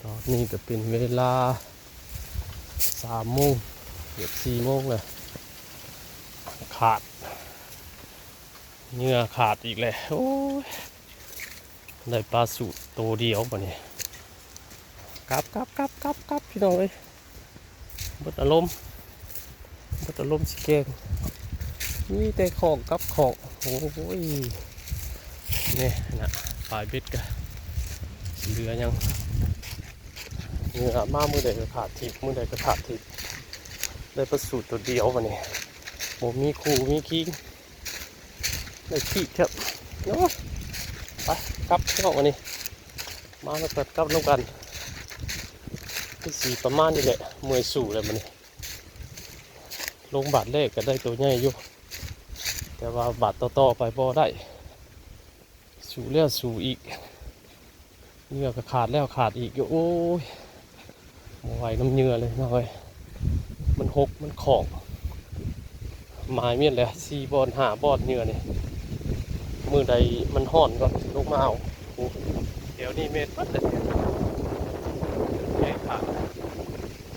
ตอนนี้ก็เป็นเวลา3 โมงเกือบ4 โมงเลยขาดเหงื่อขาดอีกแล้วโอ้ยได้ปลาสูตรตัวเดียวป่ะเนี่ยกลับพี่น้องเอ้ยบดอารมณ์สิเก่งมีแต่ของกับของโอ้ยนี่นะปลายเบ็ดกันเหลือยังเหงื่อมามือใดก็ขาดทิพมือใดก็ขาดทิพได้ปลาสูตรตัวเดียวป่ะเนี่ยโมมีคู่มีคิงได้ขี้ครับเนาะไปกลับพี่น้องวันนี้มาแล้วก็กลับลงกันที่สีประมาณนี้แหละมวยสู่เลยมันนี่ลงบาทเลขก็ได้ตัวใหญ่อยู่แต่ว่าบาทต่อไปบ่ได้สู่แล้วสู่อีกเหงื่อก็ขาดแล้วขาดอีกอยู่โอ้ยโมไหวน้ำเหงื่อเลยนะเว้ยมันหกมันของหมายเมียนเลย4 บอล5 บอลเหงื่อนี่มือใดมันห่อนก็ลงมาเอาเดี๋ยวนี้เม็ดปั๊ดเลยแย่ขาด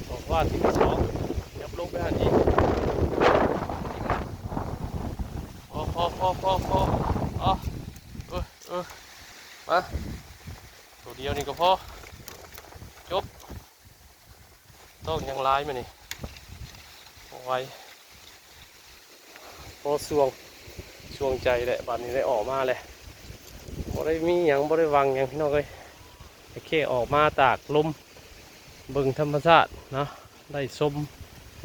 บอกว่าที่2ยับลงไปหันอีกพออ๋อมาตัวเดียวนี่ก็พอจบต้องยังลายมานี่เอาไว้พอช่วงใจแหละบัดนี้ได้ออกมาเลยบ่ได้มีหยังบ่ได้วังหยังพี่น้องเอ้ยแค่ออกมาตากลมเบิ่งธรรมชาตินะได้ชม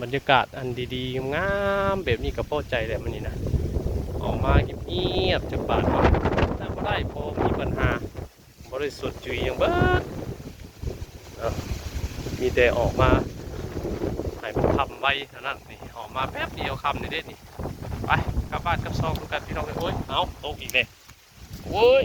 บรรยากาศอันดีๆงามแบบนี้ก็พอใจแหละมันนี่นะออกมาเงียบๆจากบ้านเราแต่บ่ได้พอมีปัญหาบ่ได้สดจุยอย่างเบิดมีแต่ออกมาให้มันคำไว้เท่านั้นนี่ออกมาแป๊บเดียวคำนี่เด้นี่ไปกลับบ้านกับซองดูกันพี่น้องเลยโอ้ยเอาตกอีกเลยโอ้ย